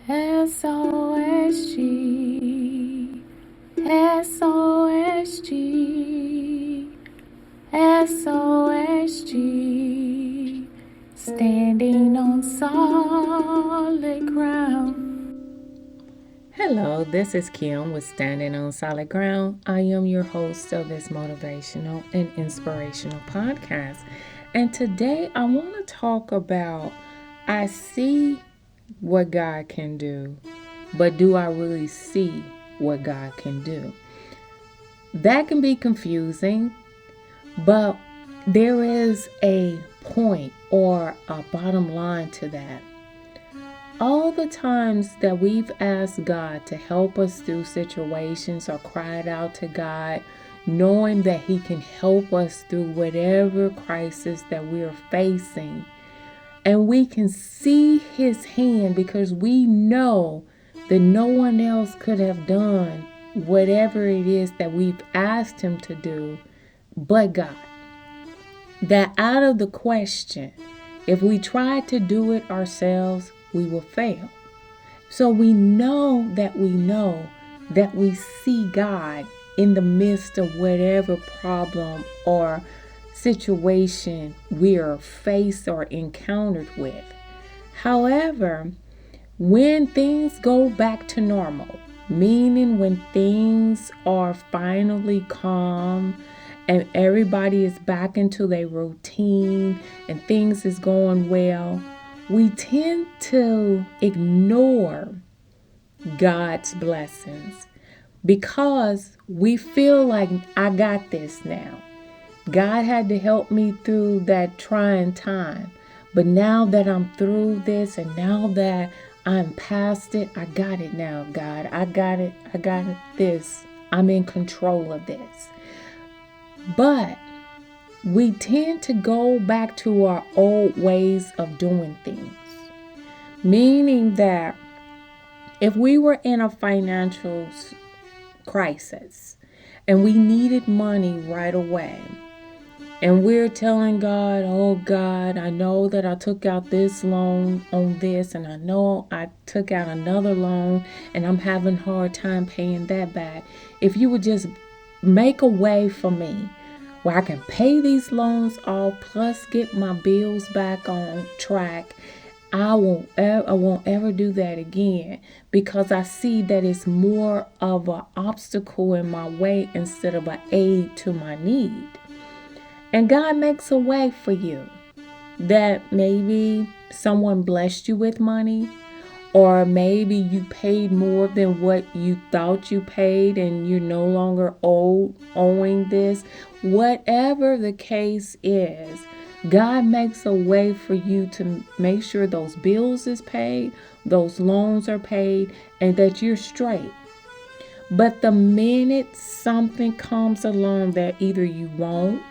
SOSG, SOSG, SOSG, standing on solid ground. Hello, this is Kim with Standing on Solid Ground. I am your host of this motivational and inspirational podcast. And today I want to talk about I see what God can do, but do I really see what God can do? That can be confusing, but there is a point or a bottom line to that. All the times that we've asked God to help us through situations or cried out to God, knowing that He can help us through whatever crisis that we're facing, and we can see His hand because we know that no one else could have done whatever it is that we've asked Him to do but God. That out of the question, if we try to do it ourselves, we will fail. So we know that we see God in the midst of whatever problem or situation we are faced or encountered with. However, when things go back to normal, meaning when things are finally calm and everybody is back into their routine and things is going well, we tend to ignore God's blessings because we feel like I got this now. God had to help me through that trying time. But now that I'm through this and now that I'm past it, I got it now, God. I got it. This. I'm in control of this. But we tend to go back to our old ways of doing things. Meaning that if we were in a financial crisis and we needed money right away, and we're telling God, oh God, I know that I took out this loan on this, and I know I took out another loan, and I'm having a hard time paying that back. If you would just make a way for me where I can pay these loans off, plus get my bills back on track, I won't ever do that again, because I see that it's more of an obstacle in my way instead of an aid to my need. And God makes a way for you that maybe someone blessed you with money, or maybe you paid more than what you thought you paid and you're no longer owing this. Whatever the case is, God makes a way for you to make sure those bills is paid, those loans are paid, and that you're straight. But the minute something comes along that either you won't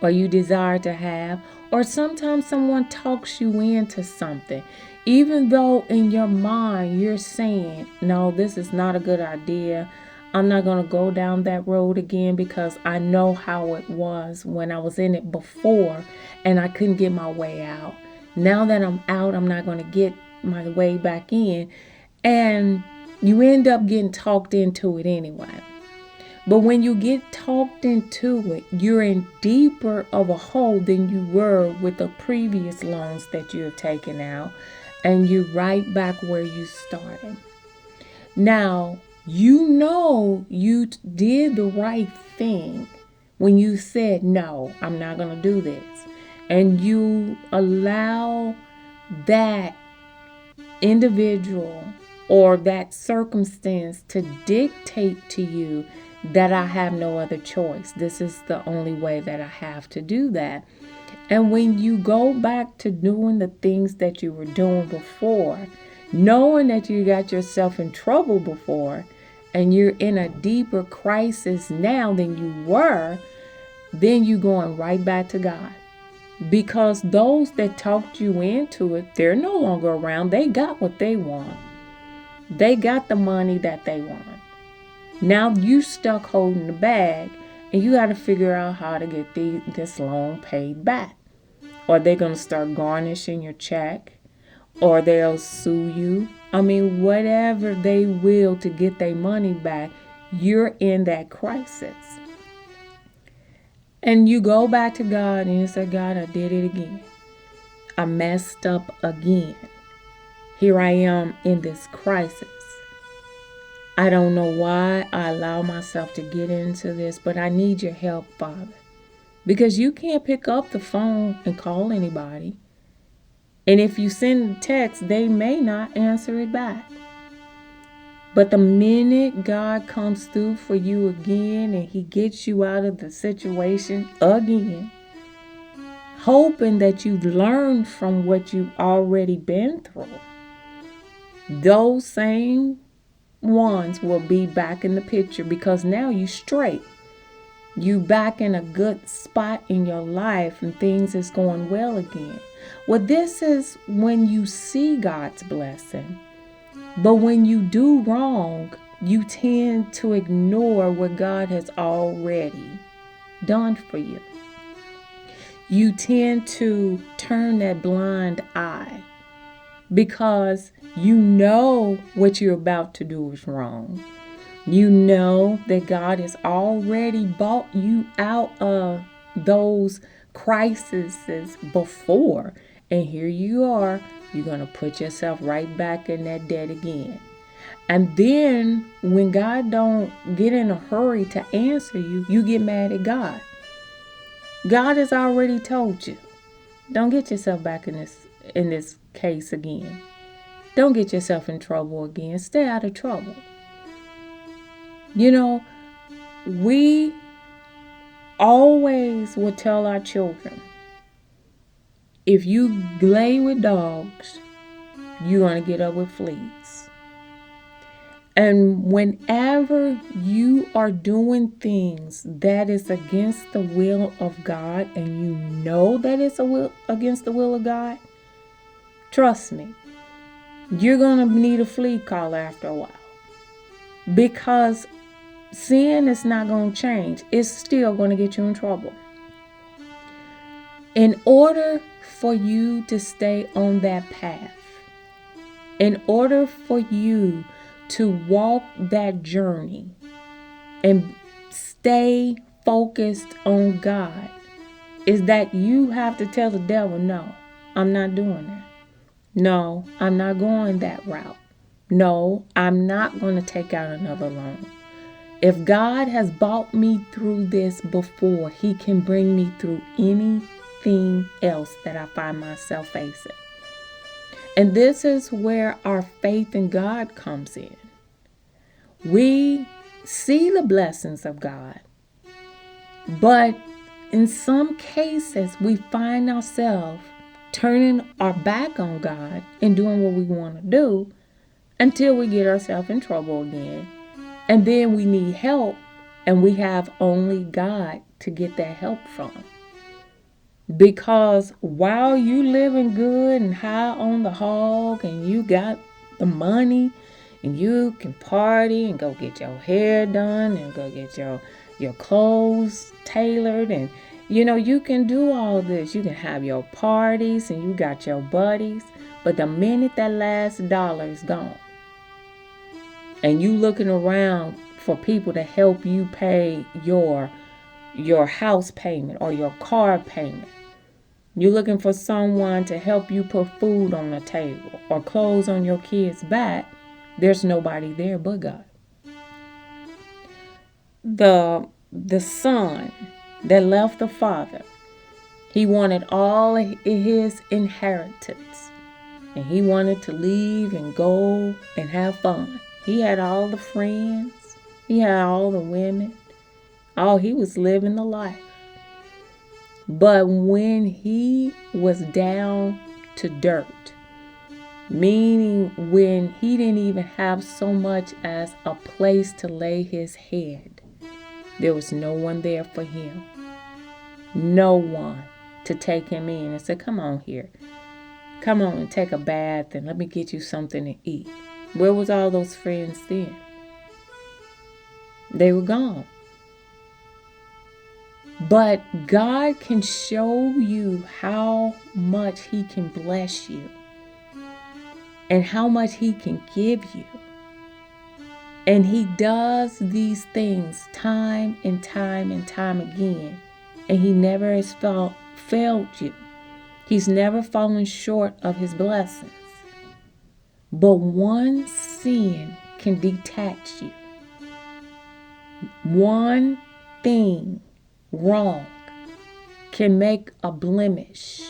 or you desire to have, or sometimes someone talks you into something, even though in your mind you're saying, no, this is not a good idea. I'm not going to go down that road again because I know how it was when I was in it before and I couldn't get my way out. Now that I'm out, I'm not going to get my way back in. And you end up getting talked into it anyway. But when you get talked into it, you're in deeper of a hole than you were with the previous loans that you have taken out, and you're right back where you started. Now, you know you did the right thing when you said, no, I'm not going to do this. And you allow that individual or that circumstance to dictate to you that I have no other choice. This is the only way that I have to do that. And when you go back to doing the things that you were doing before, knowing that you got yourself in trouble before, and you're in a deeper crisis now than you were, then you're going right back to God. Because those that talked you into it, they're no longer around. They got what they want. They got the money that they want. Now you stuck holding the bag, and you got to figure out how to get this loan paid back. Or they're going to start garnishing your check, or they'll sue you. I mean, whatever they will to get their money back, you're in that crisis. And you go back to God and you say, God, I did it again. I messed up again. Here I am in this crisis. I don't know why I allow myself to get into this, but I need your help, Father. Because you can't pick up the phone and call anybody. And if you send a text, they may not answer it back. But the minute God comes through for you again and he gets you out of the situation again, hoping that you've learned from what you've already been through, those same ones will be back in the picture because now you straight. You back in a good spot in your life and things is going well again. Well, this is when you see God's blessing. But when you do wrong, you tend to ignore what God has already done for you. You tend to turn that blind eye because you know what you're about to do is wrong. You know that God has already bought you out of those crises before. And here you are, you're going to put yourself right back in that debt again. And then when God don't get in a hurry to answer you, you get mad at God. God has already told you, don't get yourself back in this case again. Don't get yourself in trouble again. Stay out of trouble. You know, we always will tell our children, if you lay with dogs, you're going to get up with fleas. And whenever you are doing things that is against the will of God and you know that it's against the will of God, trust me, you're going to need a flea collar after a while. Because sin is not going to change. It's still going to get you in trouble. In order for you to stay on that path, in order for you to walk that journey and stay focused on God, is that you have to tell the devil, no, I'm not doing that. No, I'm not going that route. No, I'm not going to take out another loan. If God has brought me through this before, he can bring me through anything else that I find myself facing. And this is where our faith in God comes in. We see the blessings of God, but in some cases, we find ourselves turning our back on God and doing what we want to do until we get ourselves in trouble again. And then we need help, and we have only God to get that help from. Because while you living good and high on the hog and you got the money and you can party and go get your hair done and go get your clothes tailored and you can do all this. You can have your parties and you got your buddies. But the minute that last dollar is gone, and you looking around for people to help you pay your house payment or your car payment. You're looking for someone to help you put food on the table or clothes on your kids' back. There's nobody there but God. The son that left the father, he wanted all of his inheritance. And he wanted to leave and go and have fun. He had all the friends. He had all the women. He was living the life. But when he was down to dirt, meaning when he didn't even have so much as a place to lay his head, there was no one there for him. No one to take him in and say, come on here. Come on and take a bath and let me get you something to eat. Where was all those friends then? They were gone. But God can show you how much he can bless you and how much he can give you. And he does these things time and time and time again. And he never has failed you. He's never fallen short of his blessings. But one sin can detach you. One thing wrong can make a blemish,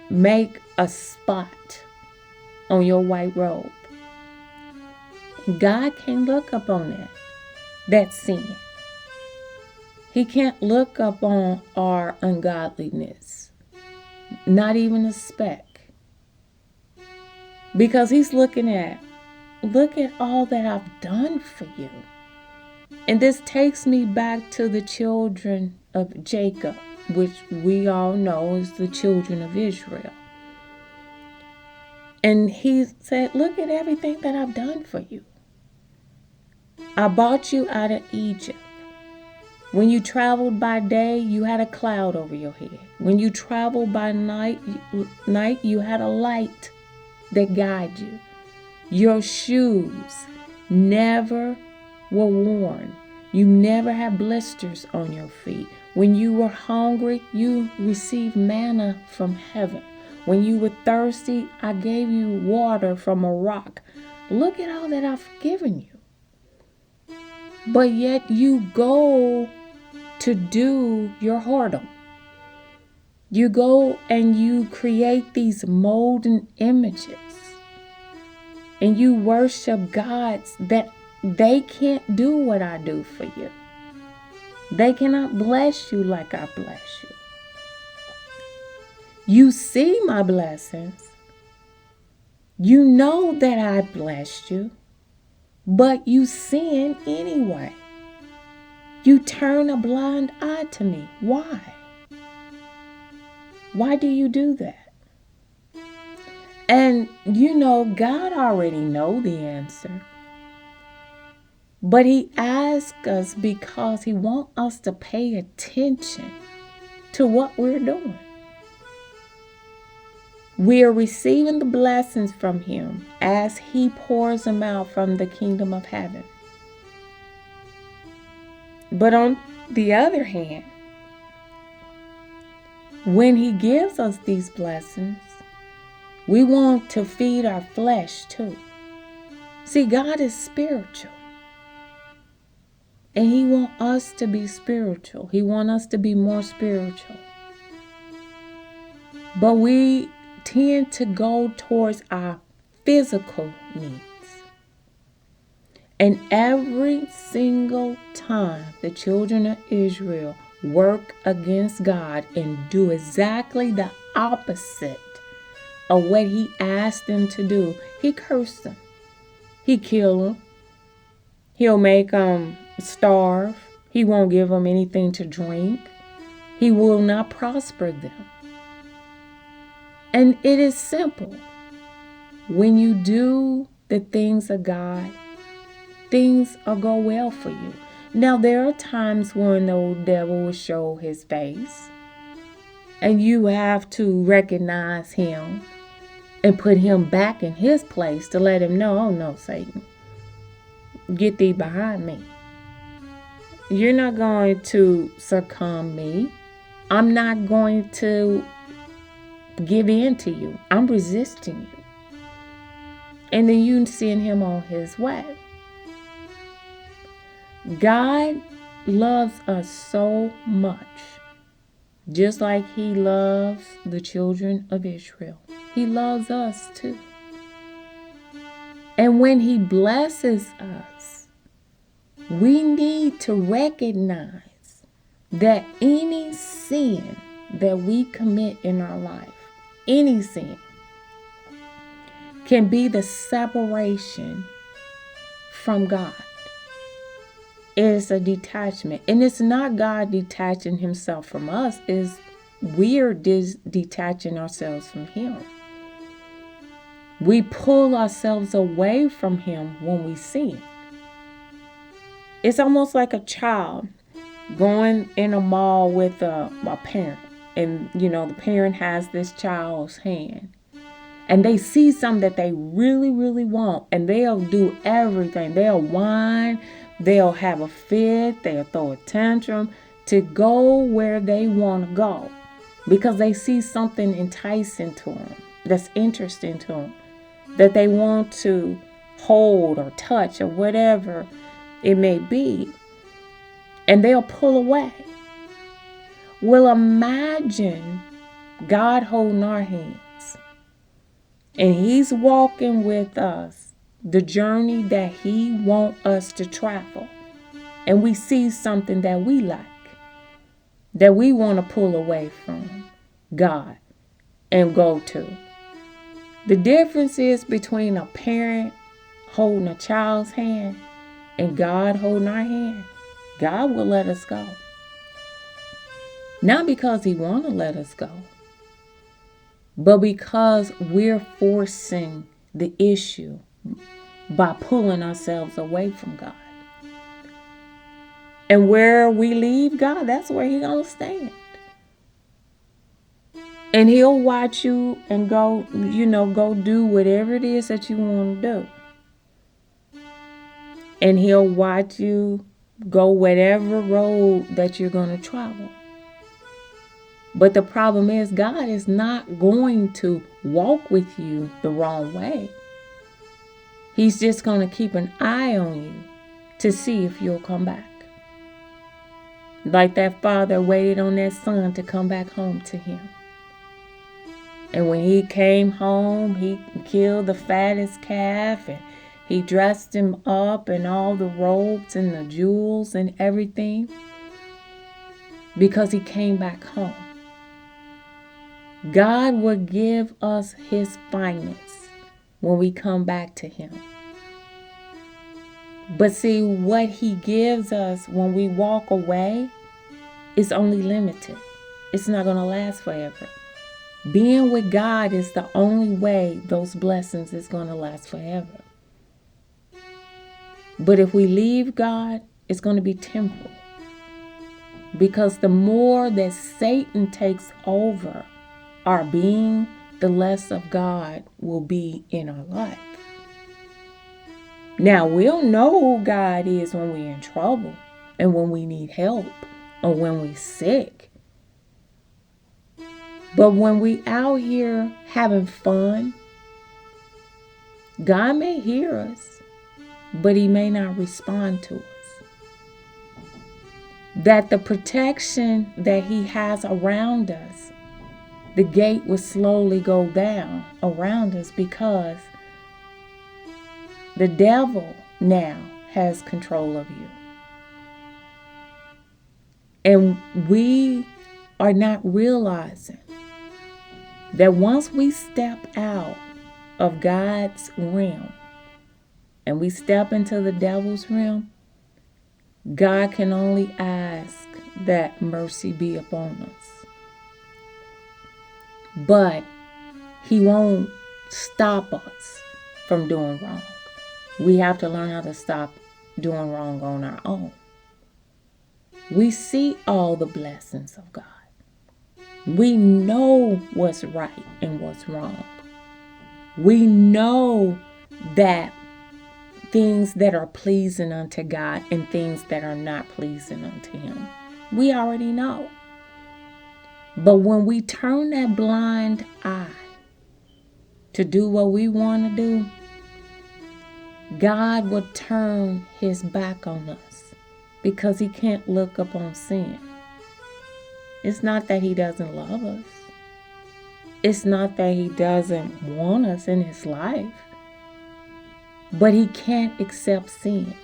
make a spot on your white robe. God can't look up on that sin. He can't look up on our ungodliness, not even a speck. Because he's looking at, look at all that I've done for you. And this takes me back to the children of Jacob, which we all know is the children of Israel. And he said, look at everything that I've done for you. I brought you out of Egypt. When you traveled by day, you had a cloud over your head. When you traveled by night, you had a light that guided you. Your shoes never were worn. You never had blisters on your feet. When you were hungry, you received manna from heaven. When you were thirsty, I gave you water from a rock. Look at all that I've given you. But yet you go to do your whoredom. You go and you create these molten images. And you worship gods that they can't do what I do for you. They cannot bless you like I bless you. You see my blessings. You know that I blessed you. But you sin anyway. You turn a blind eye to me. Why? Why do you do that? And God already knows the answer. But he asks us because he wants us to pay attention to what we're doing. We are receiving the blessings from him as he pours them out from the kingdom of heaven. But on the other hand, when he gives us these blessings, we want to feed our flesh too. See, God is spiritual. And he wants us to be spiritual. He wants us to be more spiritual. But we tend to go towards our physical needs. And every single time the children of Israel work against God and do exactly the opposite of what he asked them to do, he cursed them. He kill them. He'll make them starve. He won't give them anything to drink. He will not prosper them. And it is simple. When you do the things of God, things will go well for you. Now, there are times when the old devil will show his face, and you have to recognize him and put him back in his place to let him know, oh no, Satan, get thee behind me. You're not going to succumb me. I'm not going to give in to you. I'm resisting you. And then you send him on his way. God loves us so much, just like he loves the children of Israel. He loves us too. And when he blesses us, we need to recognize that any sin that we commit in our life, any sin, can be the separation from God. It is a detachment. And it's not God detaching himself from us. It's we're detaching ourselves from him. We pull ourselves away from him when we sin. It's almost like a child going in a mall with a parent. And, the parent has this child's hand. and they see something that they really, really want, and they'll do everything. They'll whine, they'll have a fit, they'll throw a tantrum to go where they want to go because they see something enticing to them, that's interesting to them, that they want to hold or touch or whatever it may be, and they'll pull away. Well, imagine God holding our hands, and He's walking with us the journey that He wants us to travel, and we see something that we like, that we want to pull away from God and go to. The difference is between a parent holding a child's hand and God holding our hand. God will let us go. Not because He wants to let us go, but because we're forcing the issue by pulling ourselves away from God. And where we leave God, that's where He's going to stand. And He'll watch you and go do whatever it is that you want to do. And He'll watch you go whatever road that you're going to travel. But the problem is, God is not going to walk with you the wrong way. He's just going to keep an eye on you to see if you'll come back. Like that father waited on that son to come back home to him. And when he came home, he killed the fattest calf, and he dressed him up in all the robes and the jewels and everything, because he came back home. God will give us His finest when we come back to Him. But see, what He gives us when we walk away is only limited. It's not going to last forever. Being with God is the only way those blessings is going to last forever. But if we leave God, it's going to be temporal. Because the more that Satan takes over our being, the less of God will be in our life. Now, we'll know who God is when we're in trouble and when we need help or when we're sick. But when we out here having fun, God may hear us, but He may not respond to us. That the protection that He has around us, the gate will slowly go down around us, because the devil now has control of you. And we are not realizing that once we step out of God's realm and we step into the devil's realm, God can only ask that mercy be upon us. But He won't stop us from doing wrong. We have to learn how to stop doing wrong on our own. We see all the blessings of God. We know what's right and what's wrong. We know that things that are pleasing unto God and things that are not pleasing unto Him. We already know. But when we turn that blind eye to do what we want to do, God will turn His back on us, because He can't look upon sin. It's not that He doesn't love us. It's not that He doesn't want us in His life. But He can't accept sin.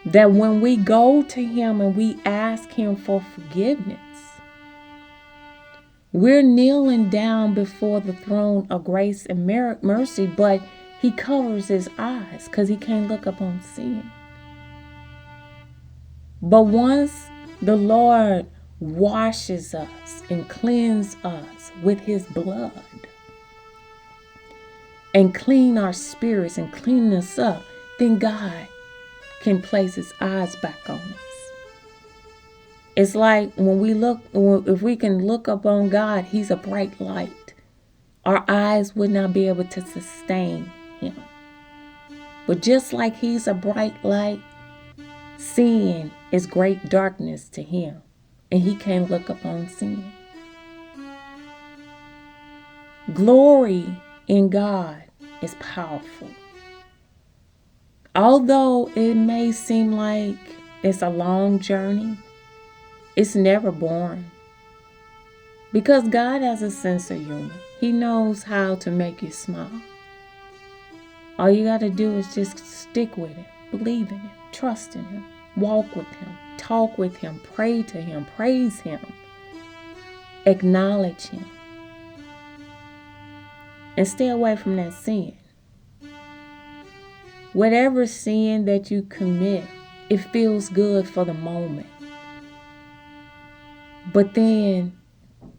That when we go to Him and we ask Him for forgiveness, we're kneeling down before the throne of grace and mercy, but He covers His eyes because He can't look upon sin. But once the Lord washes us and cleanses us with His blood and clean our spirits and clean us up, then God can place His eyes back on us. It's like when we look, if we can look upon God, He's a bright light. Our eyes would not be able to sustain him. But just like he's a bright light, sin is great darkness to him, and he can't look upon sin. Glory in God is powerful. Although it may seem like it's a long journey, it's never boring. Because God has a sense of humor. He knows how to make you smile. All you got to do is just stick with it, believe in Him, trust in Him, walk with Him, talk with Him, pray to Him, praise Him, acknowledge Him, and stay away from that sin. Whatever sin that you commit, it feels good for the moment. But then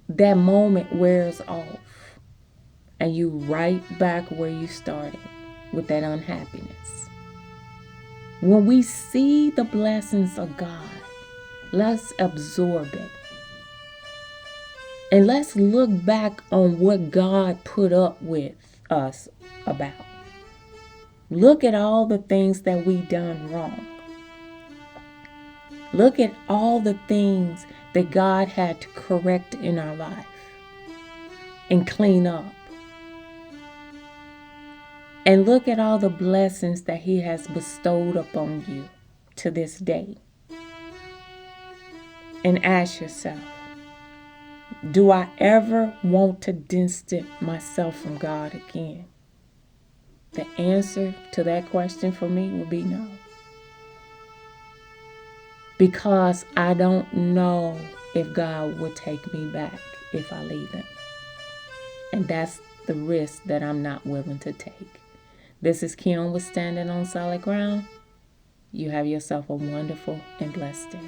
that moment wears off and you right back where you started with that unhappiness. When we see the blessings of God, let's absorb it. And let's look back on what God put up with us about. Look at all the things that we done wrong. Look at all the things that God had to correct in our life and clean up. And look at all the blessings that He has bestowed upon you to this day. And ask yourself, do I ever want to distance myself from God again? The answer to that question for me will be no. Because I don't know if God will take me back if I leave Him. And that's the risk that I'm not willing to take. This is Kim with Standing on Solid Ground. You have yourself a wonderful and blessed day.